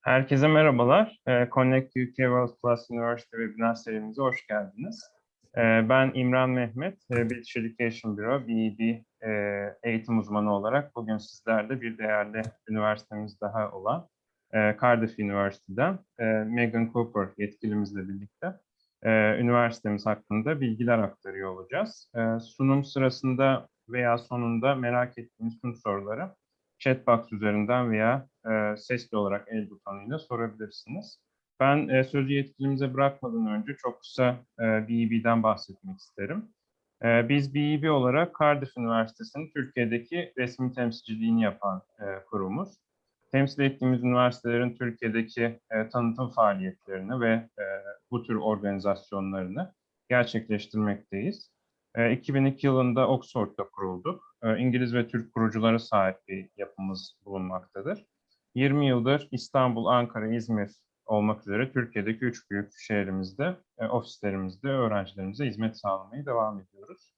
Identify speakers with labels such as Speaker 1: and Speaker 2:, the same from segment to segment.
Speaker 1: Herkese merhabalar. Connect UK World Class University Webinar serimize hoş geldiniz. Ben İmran Mehmet, British Education Bureau, BEB eğitim uzmanı olarak bugün sizlerle bir değerli üniversitemiz daha olan Cardiff University'den Megan Cooper yetkilimizle birlikte üniversitemiz hakkında bilgiler aktarıyor olacağız. Sunum sırasında veya sonunda merak ettiğiniz tüm soruları chatbox üzerinden veya sesli olarak el butonuyla sorabilirsiniz. Ben sözü yetkilimize bırakmadan önce çok kısa BEB'den bahsetmek isterim. Biz BEB olarak Cardiff Üniversitesi'nin Türkiye'deki resmi temsilciliğini yapan kurumuz. Temsil ettiğimiz üniversitelerin Türkiye'deki tanıtım faaliyetlerini ve bu tür organizasyonlarını gerçekleştirmekteyiz. 2002 yılında Oxford'da kurulduk. İngiliz ve Türk kuruculara sahip bir yapımız bulunmaktadır. 20 yıldır İstanbul, Ankara, İzmir olmak üzere Türkiye'deki 3 büyük şehrimizde, ofislerimizde öğrencilerimize hizmet sağlamaya devam ediyoruz.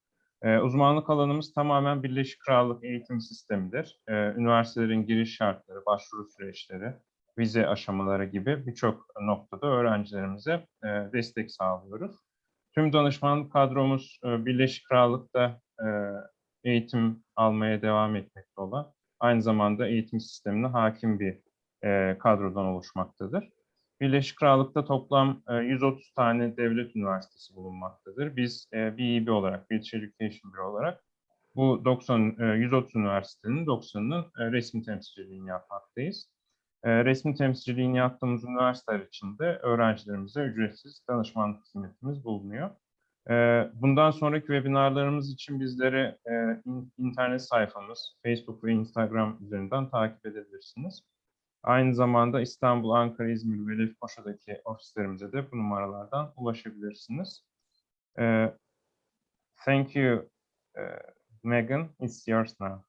Speaker 1: Uzmanlık alanımız tamamen Birleşik Krallık eğitim sistemidir. Üniversitelerin giriş şartları, başvuru süreçleri, vize aşamaları gibi birçok noktada öğrencilerimize destek sağlıyoruz. Tüm danışmanlık kadromuz Birleşik Krallık'ta eğitim almaya devam etmekte olan, aynı zamanda eğitim sistemine hakim bir kadrodan oluşmaktadır. Birleşik Krallık'ta toplam 130 tane devlet üniversitesi bulunmaktadır. Biz BEB olarak, British Education Bureau olarak bu 130 üniversitenin 90'ının resmi temsilciliğini yapmaktayız. Resmi temsilciliğini yaptığımız üniversiteler için de öğrencilerimize ücretsiz danışmanlık hizmetimiz bulunuyor. Bundan sonraki webinarlarımız için bizleri internet sayfamız, Facebook ve Instagram üzerinden takip edebilirsiniz. Aynı zamanda İstanbul, Ankara, İzmir ve Lefkoşa'daki ofislerimize de bu numaralardan ulaşabilirsiniz. Thank you, Megan. It's yours now.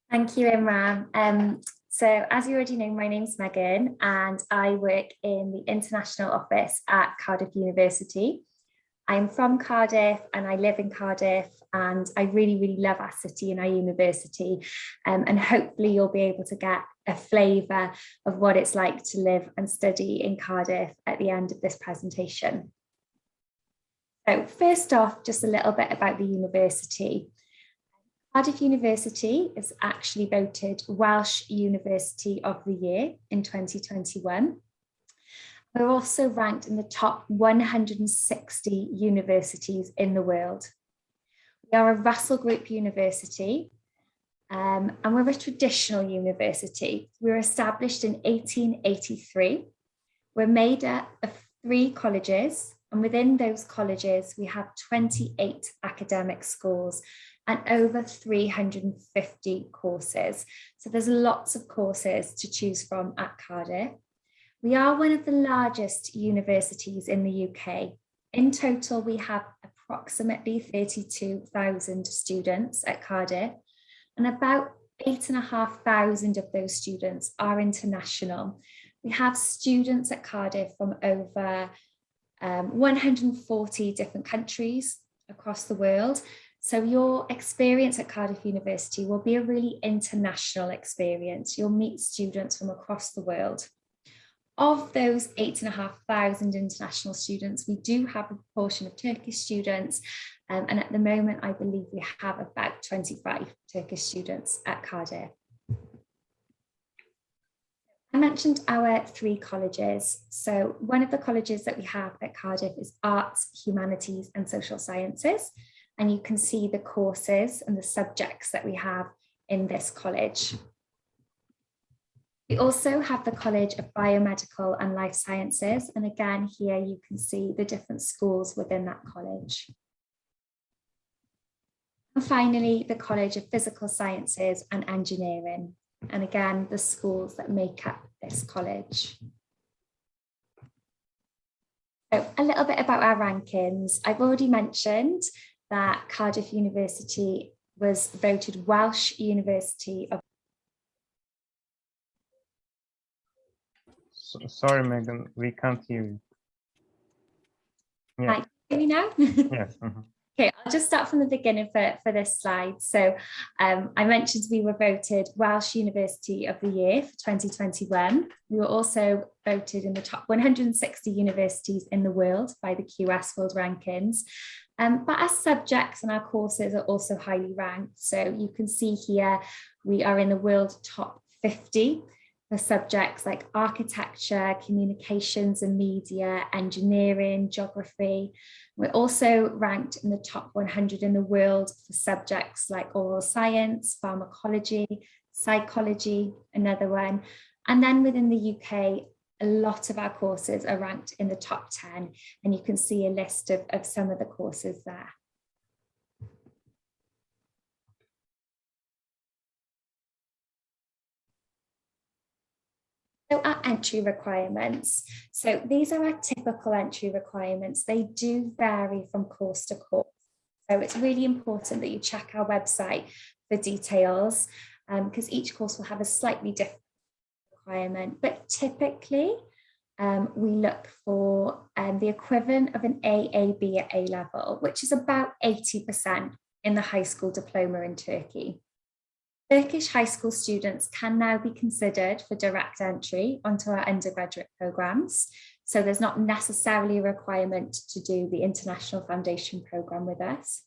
Speaker 2: Thank you, Imran. So as you already know, my name's Megan and I work in the international office at Cardiff University. I'm from Cardiff and I live in Cardiff and I really love our city and our university. And hopefully you'll be able to get a flavour of what it's like to live and study in Cardiff at the end of this presentation. So first off, just a little bit about the university. Cardiff University is actually voted Welsh University of the Year in 2021. We're also ranked in the top 160 universities in the world. We are a Russell Group university and we're a traditional university. We were established in 1883. We're made up of 3 colleges, and within those colleges we have 28 academic schools and over 350 courses. So there's lots of courses to choose from at Cardiff. We are one of the largest universities in the UK. In total, we have approximately 32,000 students at Cardiff, and about 8,500 of those students are international. We have students at Cardiff from over 140 different countries across the world. So your experience at Cardiff University will be a really international experience. You'll meet students from across the world. Of those 8,500 international students, we do have a proportion of Turkish students, and at the moment I believe we have about 25 Turkish students at Cardiff. I mentioned our 3 colleges. So one of the colleges that we have at Cardiff is Arts, Humanities and Social Sciences. And you can see the courses and the subjects that we have in this college. We also have the College of Biomedical and Life Sciences. And again, here you can see the different schools within that college. And finally, the College of Physical Sciences and Engineering. And again, the schools that make up this college. So a little bit about our rankings. I've already mentioned that Cardiff University was voted Welsh University of...
Speaker 1: Sorry, Megan, we can't hear you. Yeah.
Speaker 2: Right, can you now?
Speaker 1: Yes. Mm-hmm.
Speaker 2: Okay, I'll just start from the beginning for this slide. So I mentioned we were voted Welsh University of the Year for 2021. We were also voted in the top 160 universities in the world by the QS World Rankings. But our subjects and our courses are also highly ranked. So you can see here, we are in the world top 50 for subjects like architecture, communications and media, engineering, geography. We're also ranked in the top 100 in the world for subjects like oral science, pharmacology, psychology, another one. And then within the UK, a lot of our courses are ranked in the top 10, and you can see a list of some of the courses there. So our entry requirements. So these are our typical entry requirements. They do vary from course to course. So it's really important that you check our website for details, because each course will have a slightly different requirement. But typically, we look for the equivalent of an AAB at A level, which is about 80% in the high school diploma in Turkey. Turkish high school students can now be considered for direct entry onto our undergraduate programs. So there's not necessarily a requirement to do the International Foundation program with us.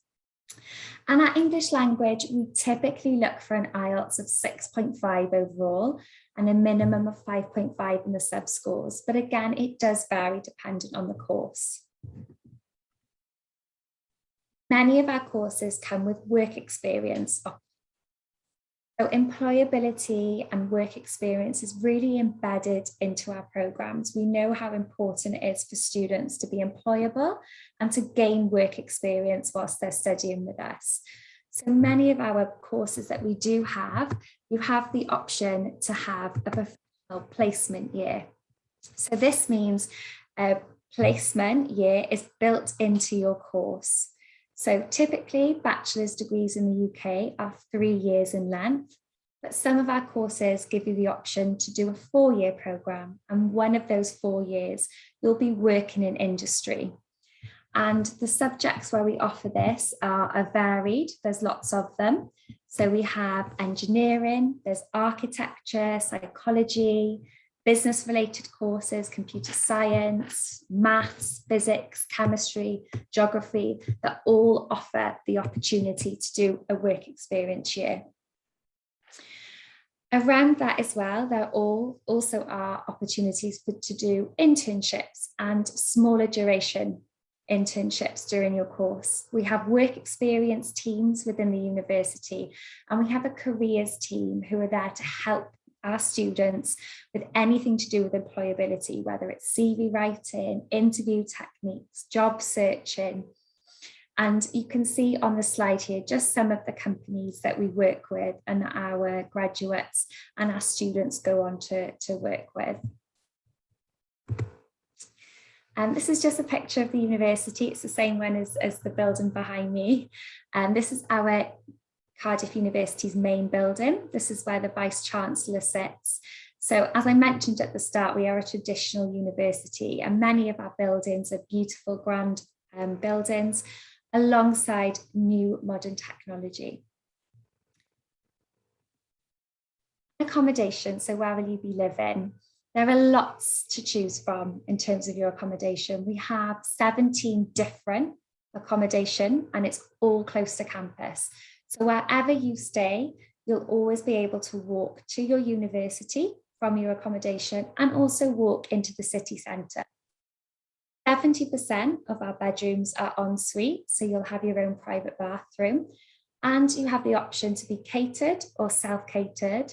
Speaker 2: And our English language, we typically look for an IELTS of 6.5 overall and a minimum of 5.5 in the sub-scores. But again, it does vary dependent on the course. Many of our courses come with work experience. So employability and work experience is really embedded into our programs. We know how important it is for students to be employable and to gain work experience whilst they're studying with us. So many of our courses that we do have, you have the option to have a professional placement year. So this means a placement year is built into your course. So typically bachelor's degrees in the UK are 3 years in length, but some of our courses give you the option to do a 4-year program. And one of those 4 years, you'll be working in industry. And the subjects where we offer this are varied. There's lots of them. So we have engineering, there's architecture, psychology, business-related courses, computer science, maths, physics, chemistry, geography, that all offer the opportunity to do a work experience year. Around that as well, there also are opportunities to do internships and smaller duration internships during your course. We have work experience teams within the university, and we have a careers team who are there to help our students with anything to do with employability, whether it's CV writing, interview techniques, job searching. And you can see on the slide here just some of the companies that we work with and our graduates and our students go on to work with. And this is just a picture of the university. It's the same one as the building behind me. And this is our Cardiff University's main building. This is where the Vice-Chancellor sits. So as I mentioned at the start, we are a traditional university and many of our buildings are beautiful, grand buildings alongside new modern technology. Accommodation, so where will you be living? There are lots to choose from in terms of your accommodation. We have 17 different accommodation and it's all close to campus. So wherever you stay, you'll always be able to walk to your university from your accommodation and also walk into the city centre. 70% of our bedrooms are en suite, so you'll have your own private bathroom and you have the option to be catered or self-catered.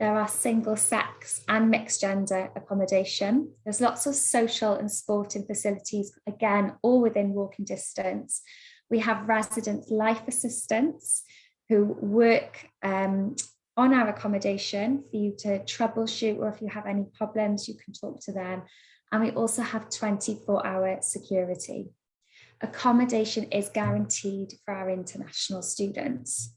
Speaker 2: There are single sex and mixed gender accommodation. There's lots of social and sporting facilities, again, all within walking distance. We have resident life assistants who work on our accommodation for you to troubleshoot, or if you have any problems, you can talk to them. And we also have 24-hour security. Accommodation is guaranteed for our international students.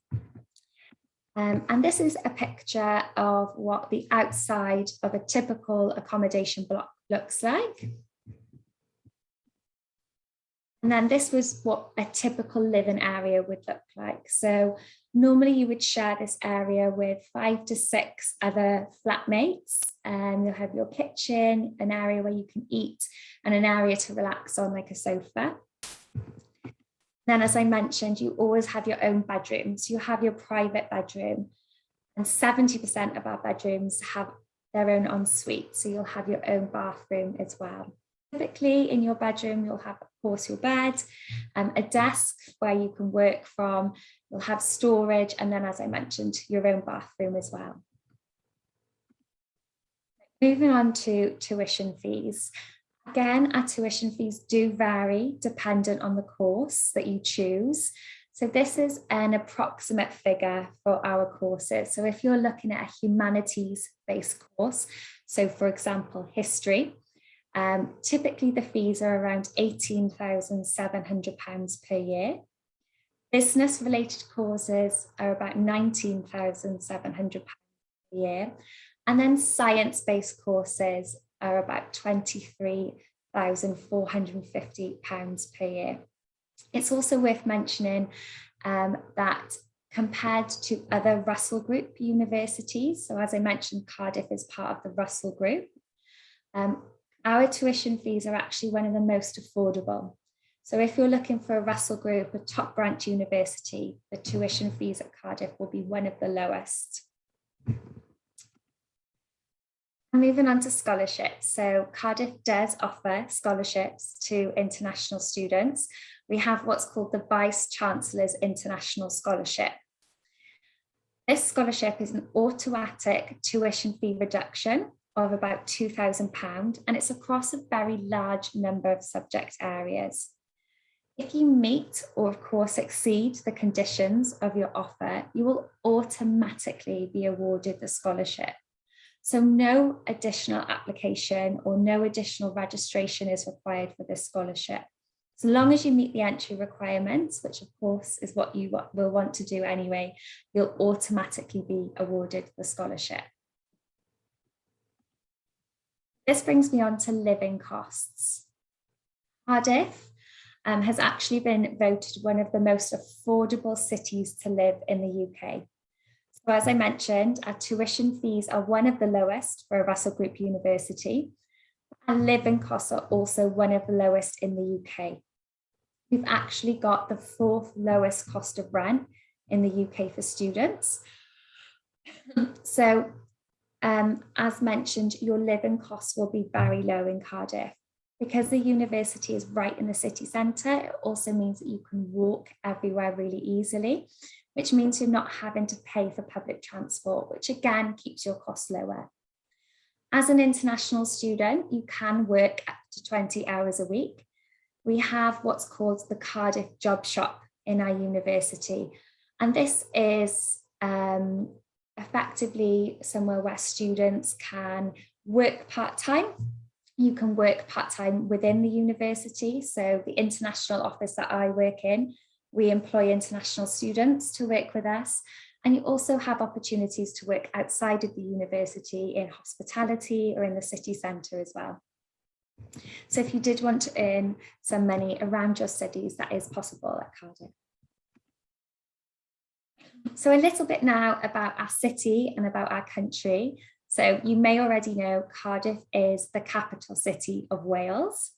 Speaker 2: And this is a picture of what the outside of a typical accommodation block looks like. And then this was what a typical living area would look like. So normally you would share this area with 5 to 6 other flatmates, and you'll have your kitchen, an area where you can eat, and an area to relax on like a sofa. Then, as I mentioned, you always have your own bedrooms. You have your private bedroom, and 70% of our bedrooms have their own ensuite. So you'll have your own bathroom as well. Typically in your bedroom, you'll have, of course, your bed, a desk where you can work from, you'll have storage, and then, as I mentioned, your own bathroom as well. Moving on to tuition fees. Again, our tuition fees do vary dependent on the course that you choose. So this is an approximate figure for our courses. So if you're looking at a humanities-based course, so for example, history, typically the fees are around £18,700 per year. Business-related courses are about £19,700 per year. And then science-based courses are about £23,450 per year. It's also worth mentioning that compared to other Russell Group universities, so as I mentioned, Cardiff is part of the Russell Group, our tuition fees are actually one of the most affordable. So if you're looking for a Russell Group, a top ranked university, the tuition fees at Cardiff will be one of the lowest. Moving on to scholarships. So Cardiff does offer scholarships to international students. We have what's called the Vice Chancellor's International Scholarship. This scholarship is an automatic tuition fee reduction of about £2,000, and it's across a very large number of subject areas. If you meet or of course exceed the conditions of your offer, you will automatically be awarded the scholarship. So no additional application or no additional registration is required for this scholarship. So long as you meet the entry requirements, which of course is what you will want to do anyway, you'll automatically be awarded the scholarship. This brings me on to living costs. Cardiff has actually been voted one of the most affordable cities to live in the UK. So as I mentioned, our tuition fees are one of the lowest for a Russell Group university, and living costs are also one of the lowest in the UK. We've actually got the 4th lowest cost of rent in the UK for students. So as mentioned, your living costs will be very low in Cardiff. Because the university is right in the city centre, it also means that you can walk everywhere really easily, which means you're not having to pay for public transport, which again keeps your costs lower. As an international student, you can work up to 20 hours a week. We have what's called the Cardiff Job Shop in our university, and this is effectively somewhere where students can work part-time. You can work part-time within the university. So the international office that I work in, we employ international students to work with us. And you also have opportunities to work outside of the university in hospitality or in the city centre as well. So if you did want to earn some money around your studies, that is possible at Cardiff. So a little bit now about our city and about our country. So you may already know Cardiff is the capital city of Wales,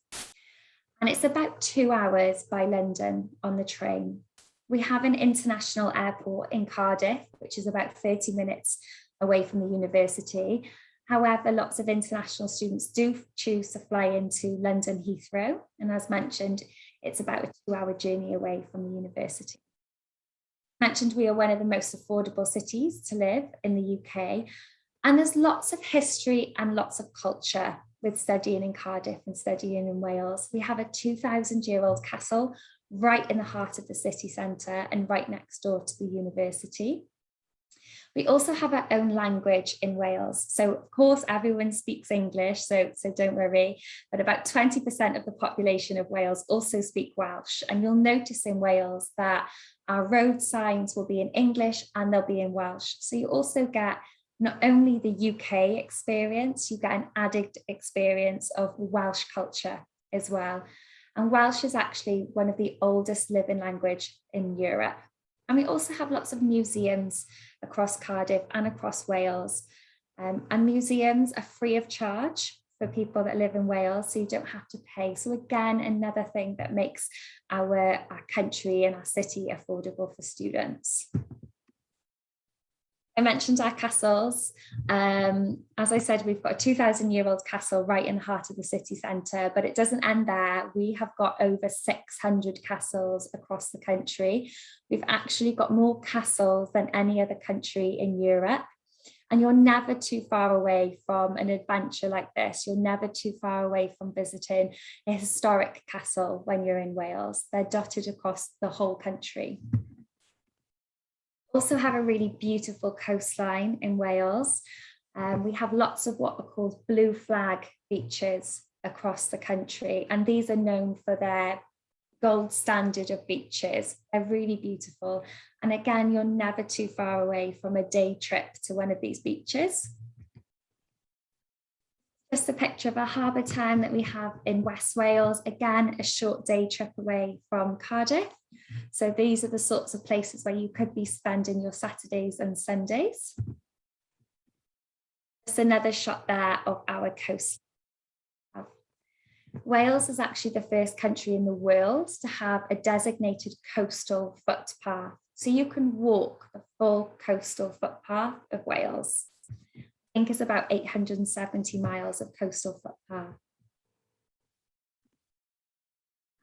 Speaker 2: and it's about 2 hours by London on the train. We have an international airport in Cardiff, which is about 30 minutes away from the university. However, lots of international students do choose to fly into London Heathrow, and as mentioned, it's about a 2-hour journey away from the university. Mentioned we are one of the most affordable cities to live in the UK. And there's lots of history and lots of culture with studying in Cardiff and studying in Wales. We have a 2,000-year-old castle right in the heart of the city centre and right next door to the university. We also have our own language in Wales. So of course, everyone speaks English, so don't worry, but about 20% of the population of Wales also speak Welsh. And you'll notice in Wales that our road signs will be in English and they'll be in Welsh. So you also get not only the UK experience, you get an added experience of Welsh culture as well. And Welsh is actually one of the oldest living language in Europe. And we also have lots of museums across Cardiff and across Wales. And museums are free of charge for people that live in Wales, so you don't have to pay. So again, another thing that makes our country and our city affordable for students. I mentioned our castles. As I said, we've got a 2,000-year-old castle right in the heart of the city centre, but it doesn't end there. We have got over 600 castles across the country. We've actually got more castles than any other country in Europe. And you're never too far away from an adventure like this. You're never too far away from visiting a historic castle when you're in Wales. They're dotted across the whole country. Also have a really beautiful coastline in Wales. We have lots of what are called blue flag beaches across the country, and these are known for their gold standard of beaches. They're really beautiful. And again, you're never too far away from a day trip to one of these beaches. Just a picture of a harbour town that we have in West Wales. Again, a short day trip away from Cardiff. So these are the sorts of places where you could be spending your Saturdays and Sundays. Just another shot there of our coast. Wales is actually the first country in the world to have a designated coastal footpath. So you can walk the full coastal footpath of Wales. I think it's about 870 miles of coastal footpath.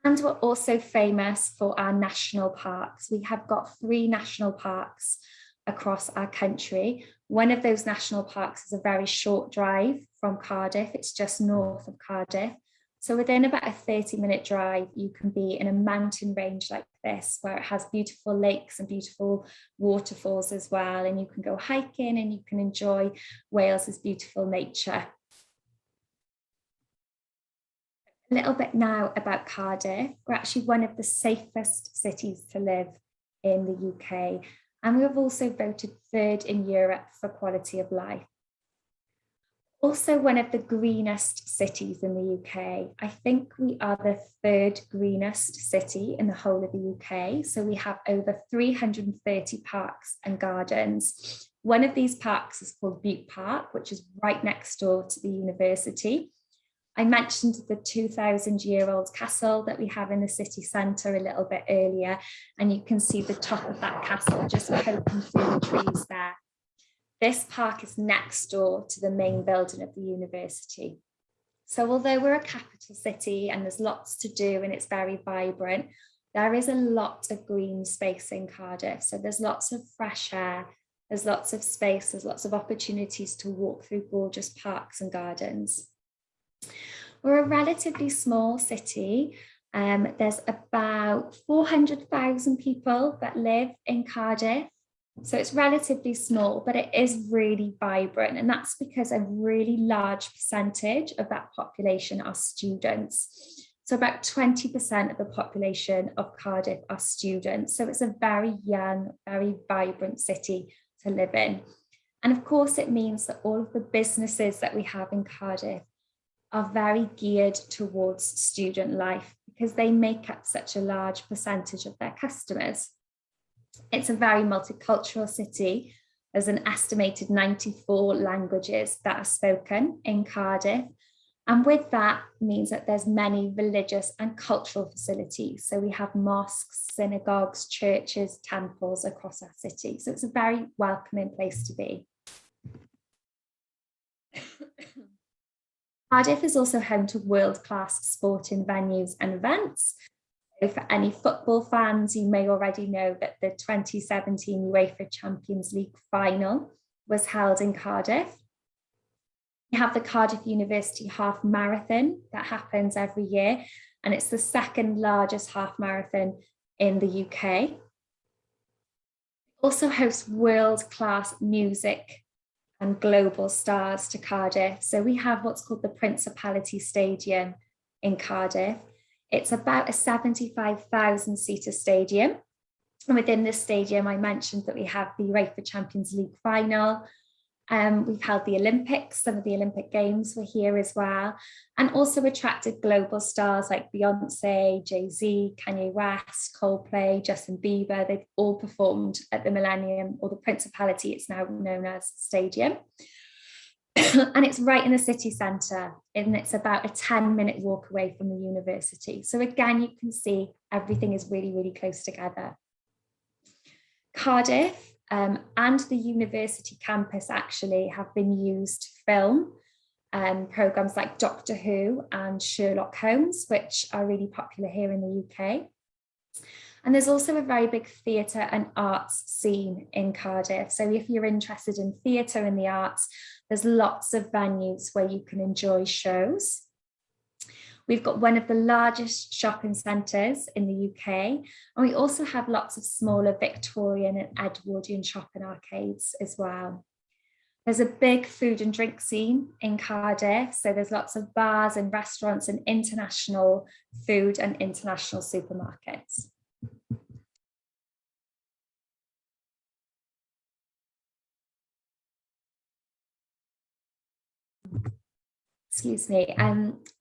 Speaker 2: And we're also famous for our national parks. We have got 3 national parks across our country. One of those national parks is a very short drive from Cardiff. It's just north of Cardiff. So within about a 30-minute drive, you can be in a mountain range like this, where it has beautiful lakes and beautiful waterfalls as well. And you can go hiking and you can enjoy Wales's beautiful nature. A little bit now about Cardiff. We're actually one of the safest cities to live in the UK. And we've also voted 3rd in Europe for quality of life. Also one of the greenest cities in the UK. I think we are the 3rd greenest city in the whole of the UK. So we have over 330 parks and gardens. One of these parks is called Butte Park, which is right next door to the university. I mentioned the 2,000-year-old castle that we have in the city centre a little bit earlier, and you can see the top of that castle just poking through the trees there. This park is next door to the main building of the university. So although we're a capital city and there's lots to do and it's very vibrant, there is a lot of green space in Cardiff. So there's lots of fresh air, there's lots of space, there's lots of opportunities to walk through gorgeous parks and gardens. We're a relatively small city. There's about 400,000 people that live in Cardiff. So it's relatively small, but it is really vibrant. And that's because a really large percentage of that population are students. So about 20% of the population of Cardiff are students. So it's a very young, very vibrant city to live in. And of course, it means that all of the businesses that we have in Cardiff are very geared towards student life because they make up such a large percentage of their customers. It's a very multicultural city. There's an estimated 94 languages that are spoken in Cardiff. And with that means that there's many religious and cultural facilities. So we have mosques, synagogues, churches, temples across our city. So it's a very welcoming place to be. Cardiff is also home to world-class sporting venues and events. So for any football fans, you may already know that the 2017 UEFA Champions League final was held in Cardiff. We have the Cardiff University half marathon that happens every year, and it's the 2nd largest half marathon in the UK. Also hosts world-class music and global stars to Cardiff. So we have what's called the Principality Stadium in Cardiff. It's about a 75,000 seater stadium. And within this stadium, I mentioned that we have the UEFA Champions League final. We've held the Olympics, some of the Olympic Games were here as well, and also attracted global stars like Beyonce, Jay-Z, Kanye West, Coldplay, Justin Bieber. They've all performed at the Millennium, or the Principality, it's now known as, Stadium. And it's right in the city centre, and it's about a 10-minute walk away from the university. So again, you can see everything is really, really close together. Cardiff and the university campus actually have been used to film programmes like Doctor Who and Sherlock Holmes, which are really popular here in the UK. And there's also a very big theatre and arts scene in Cardiff. So if you're interested in theatre and the arts, there's lots of venues where you can enjoy shows. We've got one of the largest shopping centres in the UK, and we also have lots of smaller Victorian and Edwardian shopping arcades as well. There's a big food and drink scene in Cardiff, so there's lots of bars and restaurants and international food and international supermarkets. Excuse me.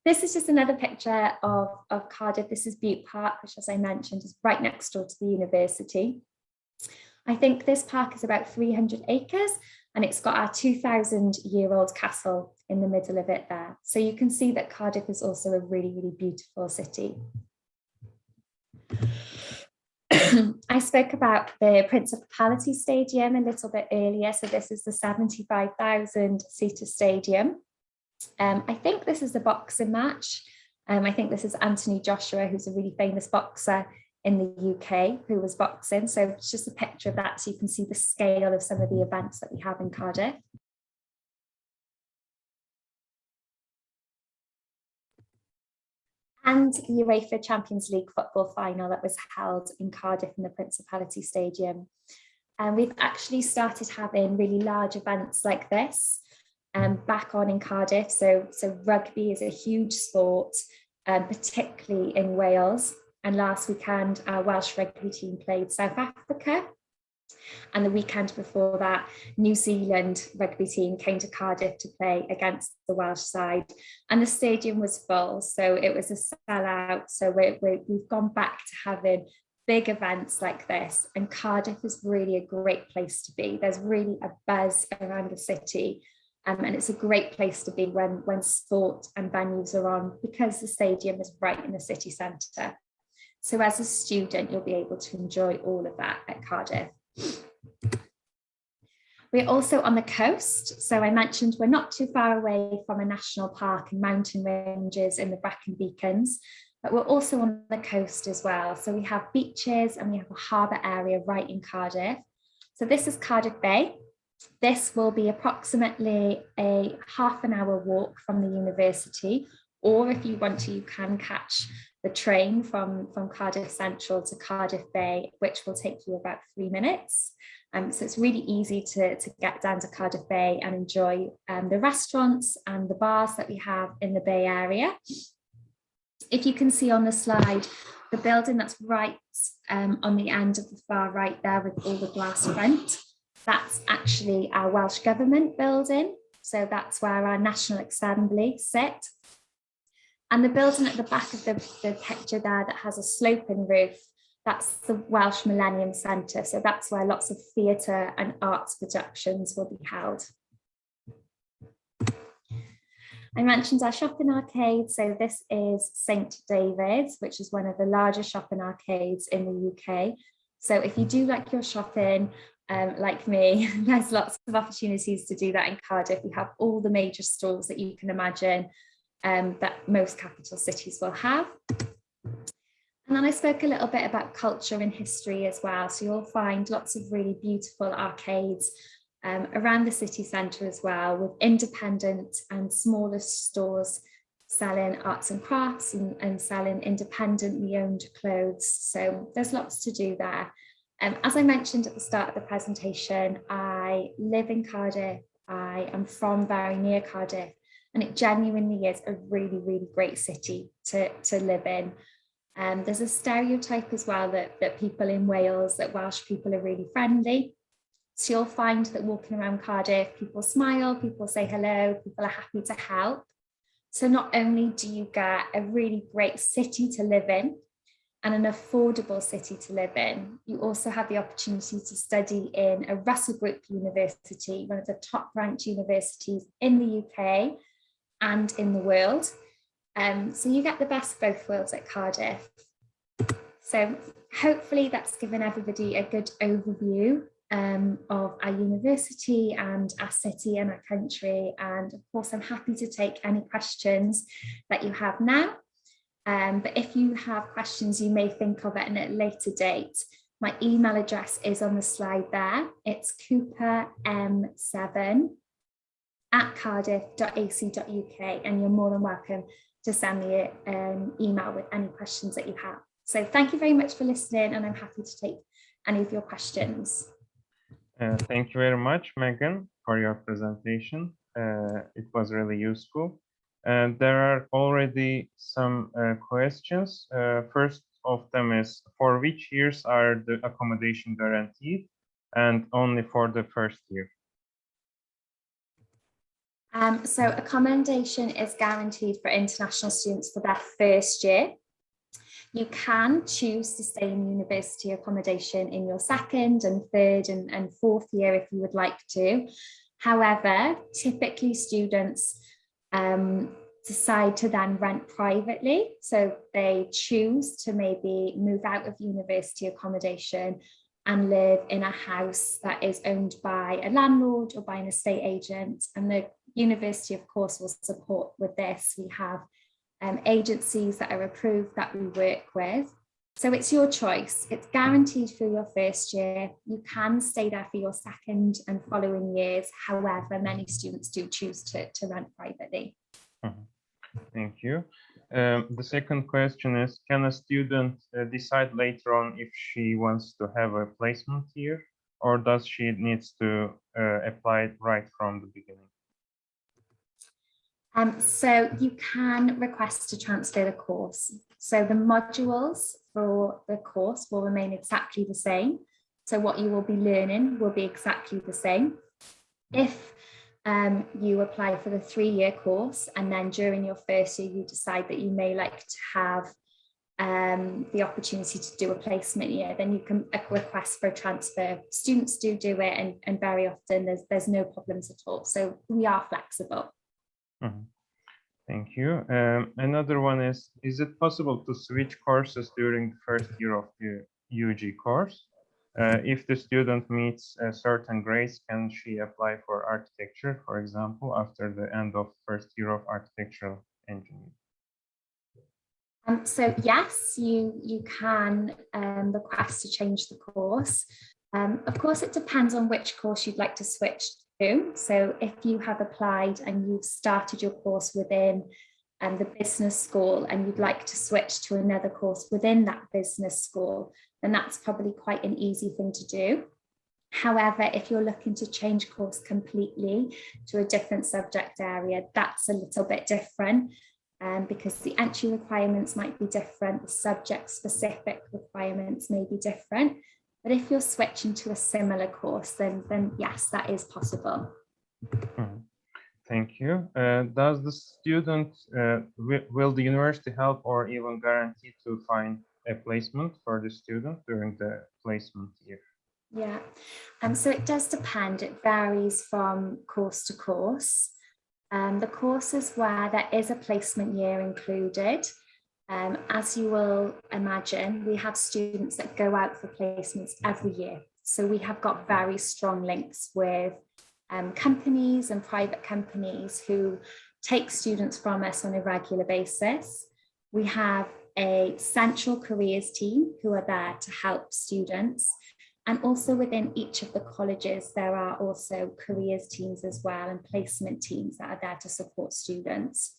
Speaker 2: This is just another picture of Cardiff. This is Butte Park, which, as I mentioned, is right next door to the university. I think this park is about 300 acres, and it's got our 2,000-year-old castle in the middle of it there. So you can see that Cardiff is also a really, really beautiful city. I spoke about the Principality Stadium a little bit earlier. So this is the 75,000-seater stadium. I think this is a boxing match. I think this is Anthony Joshua, who's a really famous boxer in the UK, who was boxing. So it's just a picture of that, so you can see the scale of some of the events that we have in Cardiff. And the UEFA Champions League football final that was held in Cardiff in the Principality Stadium. And we've actually started having really large events like this back on in Cardiff. So rugby is a huge sport, particularly in Wales. And last weekend, our Welsh rugby team played South Africa. And the weekend before that, New Zealand rugby team came to Cardiff to play against the Welsh side. And the stadium was full, so it was a sellout. So we've gone back to having big events like this. And Cardiff is really a great place to be. There's really a buzz around the city. And it's a great place to be when sport and venues are on, because the stadium is right in the city centre. So as a student, you'll be able to enjoy all of that at Cardiff. We're also on the coast. So I mentioned we're not too far away from a national park and mountain ranges in the Brecon Beacons, but we're also on the coast as well. So we have beaches and we have a harbour area right in Cardiff. So this is Cardiff Bay. This will be approximately a half-an-hour walk from the university, or if you want to, you can catch the train from Cardiff Central to Cardiff Bay, which will take you about 3 minutes. So it's really easy to get down to Cardiff Bay and enjoy the restaurants and the bars that we have in the Bay area. If you can see on the slide, the building that's right on the end of the far right there with all the glass front, that's actually our Welsh Government building. So that's where our National Assembly sit. And the building at the back of the picture there that has a sloping roof, that's the Welsh Millennium Centre. So that's where lots of theatre and arts productions will be held. I mentioned our shopping arcade. So this is St David's, which is one of the largest shopping arcades in the UK. So if you do like your shopping, like me, there's lots of opportunities to do that in Cardiff. We have all the major stores that you can imagine that most capital cities will have. And then I spoke a little bit about culture and history as well. So you'll find lots of really beautiful arcades around the city centre as well, with independent and smaller stores selling arts and crafts and selling independently owned clothes. So there's lots to do there. As I mentioned at the start of the presentation, I live in Cardiff. I am from very near Cardiff, and it genuinely is a really, really great city to live in. There's a stereotype as well that people in Wales, that Welsh people are really friendly. So you'll find that walking around Cardiff, people smile, people say hello, people are happy to help. So not only do you get a really great city to live in and an affordable city to live in, you also have the opportunity to study in a Russell Group university, one of the top ranked universities in the UK and in the world. So you get the best of both worlds at Cardiff. So hopefully that's given everybody a good overview of our university and our city and our country. And of course, I'm happy to take any questions that you have now. But if you have questions you may think of at a later date, my email address is on the slide there. It's cooperm7@cardiff.ac.uk, and you're more than welcome to send me an email with any questions that you have. So thank you very much for listening, and I'm happy to take any of your questions.
Speaker 1: Thank you very much, Megan, for your presentation. It was really useful. There are already some questions. First of them is, for which years are the accommodation guaranteed, and only for the first year?
Speaker 2: So accommodation is guaranteed for international students for their first year. You can choose to stay in university accommodation in your second and third and fourth year if you would like to. However, typically students decide to then rent privately. So they choose to maybe move out of university accommodation and live in a house that is owned by a landlord or by an estate agent. And the university, of course, will support with this. We have agencies that are approved that we work with. So it's your choice. It's guaranteed for your first year. You can stay there for your second and following years. However, many students do choose to rent privately.
Speaker 1: Thank you. The second question is, can a student decide later on if she wants to have a placement here, or does she needs to apply right from the beginning?
Speaker 2: So you can request to transfer the course. So the modules for the course will remain exactly the same. So what you will be learning will be exactly the same. If you apply for the 3-year course and then during your first year you decide that you may like to have the opportunity to do a placement year, then you can request for a transfer. Students do it, and very often there's no problems at all. So we are flexible.
Speaker 1: Thank you. Another one is it possible to switch courses during the first year of the UG course? If the student meets a certain grades, can she apply for architecture, for example, after the end of first year of architectural engineering? So yes, you can request to change the course. Of course, it depends on which course you'd like to switch to. So if you have applied and you've started your course within the business school and you'd like to switch to another course within that business school, then that's probably quite an easy thing to do. However, if you're looking to change course completely to a different subject area, that's a little bit different. Because the entry requirements might be different, the subject-specific requirements may be different. But if you're switching to a similar course, then yes, that is possible. Thank you. Does the student, will the university help or even guarantee to find a placement for the student during the placement year?
Speaker 2: Yeah, so it does depend. It varies from course to course. The courses where there is a placement year included, as you will imagine, we have students that go out for placements every year. So we have got very strong links with companies and private companies who take students from us on a regular basis. We have a central careers team who are there to help students. And also within each of the colleges, there are also careers teams as well and placement teams that are there to support students.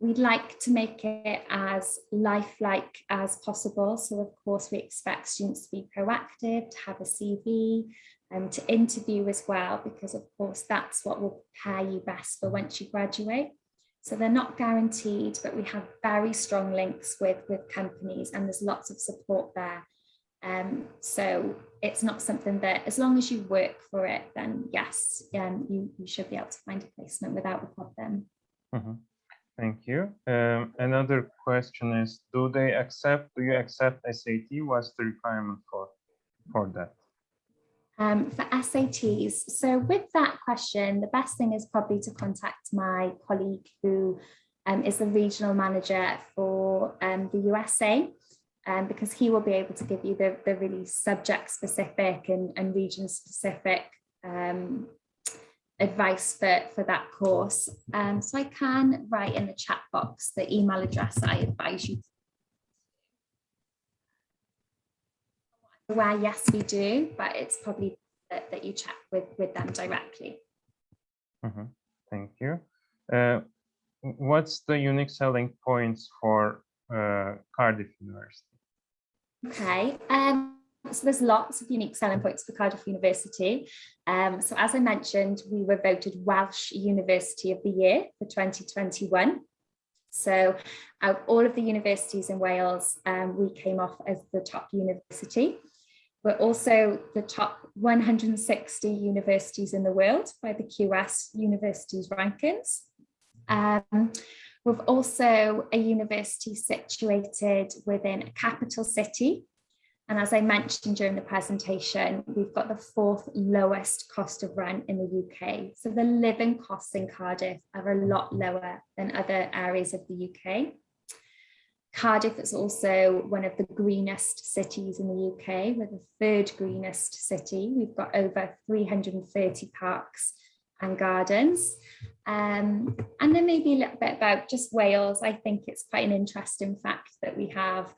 Speaker 2: We'd like to make it as lifelike as possible. So of course, we expect students to be proactive, to have a CV, and to interview as well, because of course, that's what will prepare you best for once you graduate. So they're not guaranteed, but we have very strong links with companies, and there's lots of support there So it's not something that, as long as you work for it, then yes, you should be able to find a placement without a problem.
Speaker 1: Thank you. Another question is, do you accept SAT? What's the requirement for that?
Speaker 2: For SATs, so with that question, the best thing is probably to contact my colleague who is the regional manager for the USA, because he will be able to give you the really subject specific and region specific advice for that course. So I can write in the chat box the email address that I advise you. Where yes, we do, but it's probably that you check with them directly.
Speaker 1: Thank you. What's the unique selling points for Cardiff University?
Speaker 2: Okay, so there's lots of unique selling points for Cardiff University. So as I mentioned, we were voted Welsh University of the Year for 2021. So out of all of the universities in Wales, we came off as the top university. We're also the top 160 universities in the world by the QS Universities Rankings. We're also a university situated within a capital city. And as I mentioned during the presentation, we've got the 4th lowest cost of rent in the UK. So the living costs in Cardiff are a lot lower than other areas of the UK. Cardiff is also one of the greenest cities in the UK. We're the 3rd greenest city. We've got over 330 parks and gardens. And then maybe a little bit about just Wales. I think it's quite an interesting fact that we have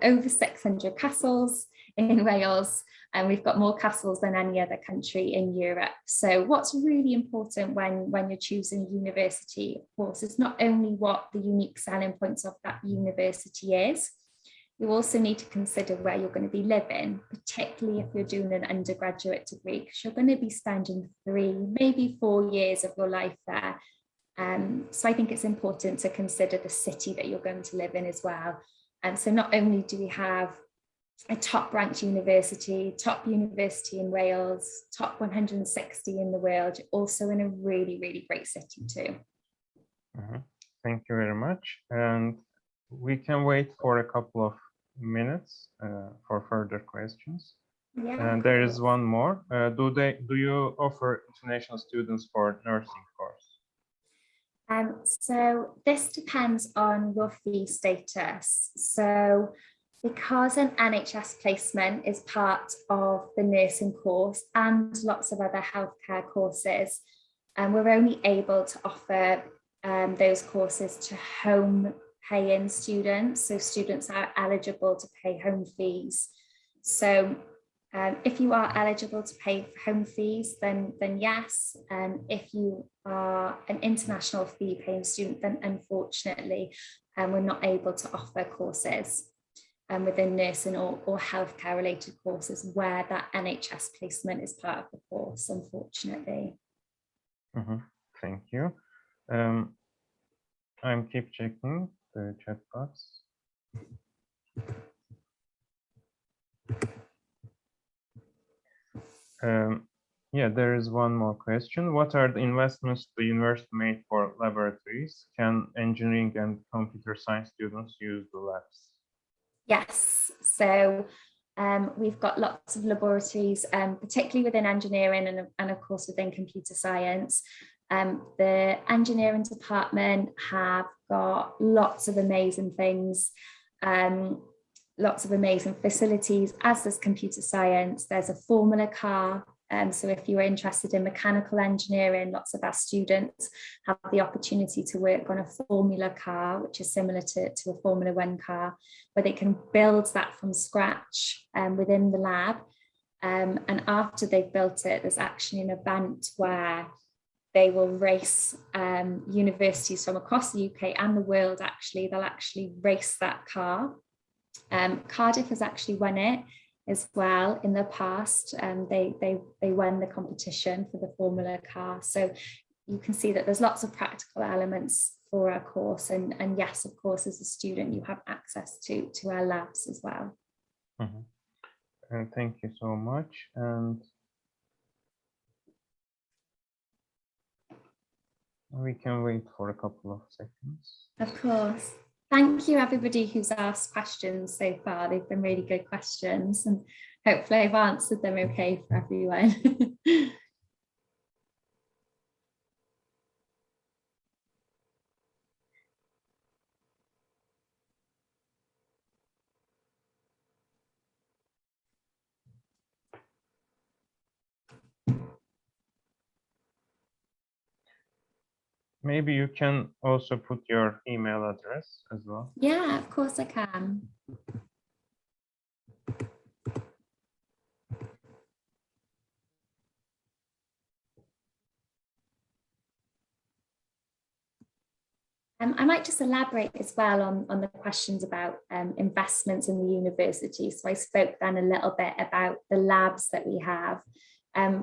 Speaker 2: over 600 castles in Wales, and we've got more castles than any other country in Europe. So what's really important when you're choosing a university, of course, is not only what the unique selling points of that university is, you also need to consider where you're going to be living, particularly if you're doing an undergraduate degree, because you're going to be spending 3, maybe 4 years of your life there. So I think it's important to consider the city that you're going to live in as well. And so not only do we have a top ranked university, top university in Wales, top 160 in the world, also in a really, really great city too.
Speaker 1: Thank you very much. And we can wait for a couple of minutes for further questions.
Speaker 2: Yeah.
Speaker 1: And there is one more. Do you offer international students for nursing course?
Speaker 2: So this depends on your fee status. So because an NHS placement is part of the nursing course and lots of other healthcare courses, we're only able to offer those courses to home paying students. So students are eligible to pay home fees. So if you are eligible to pay for home fees, then yes. If you are an international fee paying student, then unfortunately, we're not able to offer courses within nursing or healthcare related courses where that NHS placement is part of the course, unfortunately.
Speaker 1: Thank you. I'm keep checking the chat box. Yeah, there is one more question. What are the investments the university made for laboratories? Can engineering and computer science students use the labs?
Speaker 2: Yes, so we've got lots of laboratories, particularly within engineering and of course within computer science. The engineering department have got lots of amazing things, lots of amazing facilities, as does computer science. There's a formula car. So if you're interested in mechanical engineering, lots of our students have the opportunity to work on a formula car, which is similar to a Formula One car, where they can build that from scratch within the lab. And after they've built it, there's actually an event where they will race universities from across the UK and the world, actually. They'll actually race that car. Cardiff has actually won it as well in the past. They won the competition for the formula car. So you can see that there's lots of practical elements for our course. And yes, of course, as a student, you have access to our labs as well.
Speaker 1: Thank you so much. And we can wait for a couple of seconds.
Speaker 2: Of course. Thank you, everybody who's asked questions so far. They've been really good questions, and hopefully I've answered them okay for everyone.
Speaker 1: Maybe you can also put your email address as well.
Speaker 2: Yeah, of course I can. I might just elaborate as well on the questions about investments in the university. So I spoke then a little bit about the labs that we have.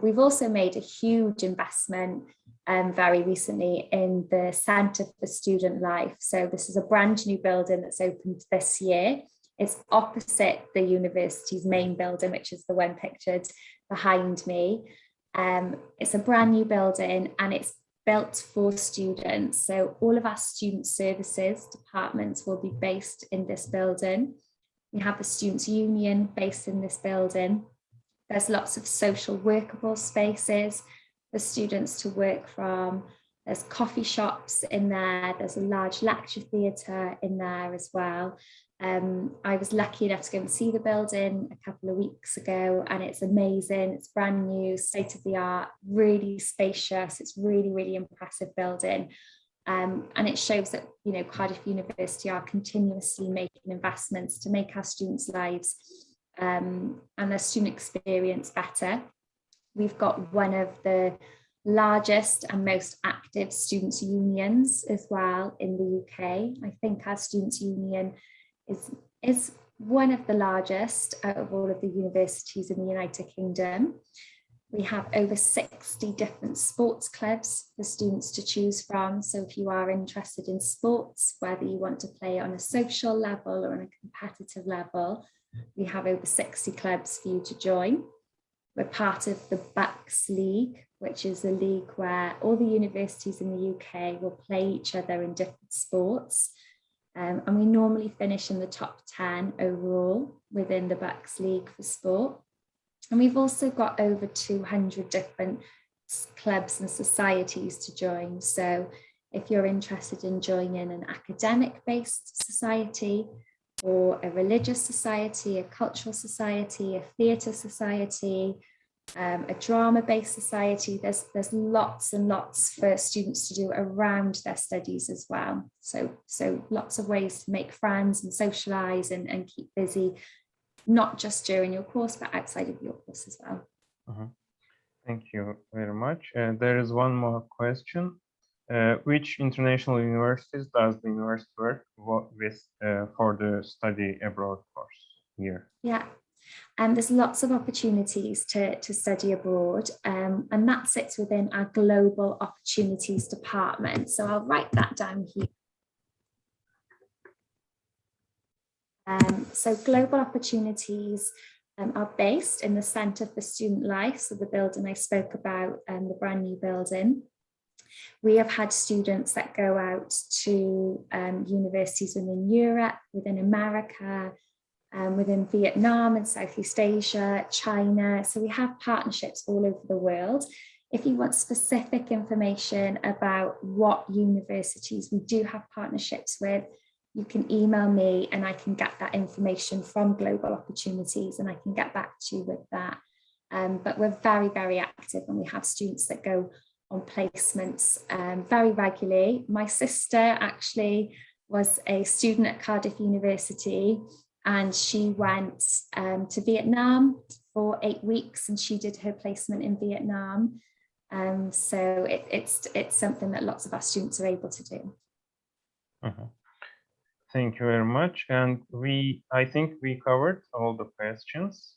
Speaker 2: We've also made a huge investment very recently in the Centre for Student Life. So this is a brand new building that's opened this year. It's opposite the university's main building, which is the one pictured behind me. It's a brand new building and it's built for students. So all of our student services departments will be based in this building. We have the Students' Union based in this building. There's lots of social workable spaces for students to work from. There's coffee shops in there. There's a large lecture theatre in there as well. I was lucky enough to go and see the building a couple of weeks ago, and it's amazing. It's brand new, state of the art, really spacious. It's really, really impressive building. And it shows that, you know, Cardiff University are continuously making investments to make our students' lives and their student experience better. We've got one of the largest and most active students' unions as well in the UK. I think our students' union is one of the largest out of all of the universities in the United Kingdom. We have over 60 different sports clubs for students to choose from. So if you are interested in sports, whether you want to play on a social level or on a competitive level, we have over 60 clubs for you to join. We're part of the Bucks League, which is a league where all the universities in the UK will play each other in different sports. And we normally finish in the top 10 overall within the Bucks League for sport. And we've also got over 200 different clubs and societies to join. So if you're interested in joining an academic-based society or a religious society, a cultural society, a theatre society, a drama-based society, there's lots and lots for students to do around their studies as well. So lots of ways to make friends and socialise and keep busy, not just during your course, but outside of your course as well.
Speaker 1: Thank you very much. There is one more question. Which international universities does the university work with for the study abroad course here?
Speaker 2: Yeah, there's lots of opportunities to study abroad, and that sits within our Global Opportunities Department. So I'll write that down here. So global opportunities are based in the Centre for Student Life, so the building I spoke about, the brand new building. We have had students that go out to universities within Europe, within America, within Vietnam and Southeast Asia, China. So we have partnerships all over the world. If you want specific information about what universities we do have partnerships with, you can email me and I can get that information from Global Opportunities and I can get back to you with that. But we're very, very active and we have students that go on placements very regularly. My sister actually was a student at Cardiff University and she went to Vietnam for 8 weeks and she did her placement in Vietnam. So it's something that lots of our students are able to do.
Speaker 1: Thank you very much. And I think we covered all the questions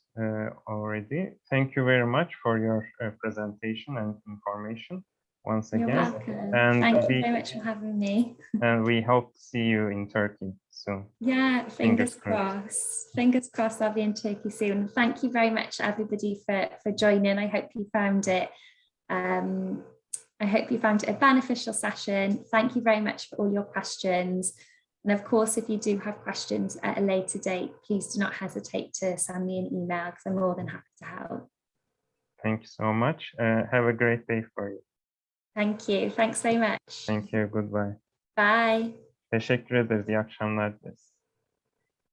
Speaker 1: already. Thank you very much for your presentation and information. once
Speaker 2: You're
Speaker 1: again.
Speaker 2: welcome.
Speaker 1: And
Speaker 2: Thank you very much for having me.
Speaker 1: And we hope to see you in Turkey soon.
Speaker 2: Yeah, fingers crossed. Fingers crossed I'll be in Turkey soon. Thank you very much, everybody, for joining. I hope you found it. I hope you found it a beneficial session. Thank you very much for all your questions. And of course, if you do have questions at a later date, please do not hesitate to send me an email because I'm more than happy to help.
Speaker 1: Thank you so much. Have a great day for you.
Speaker 2: Thank you. Thanks very much.
Speaker 1: Thank you. Goodbye.
Speaker 2: Bye.
Speaker 1: Teşekkür ederiz. İyi akşamlar dileriz.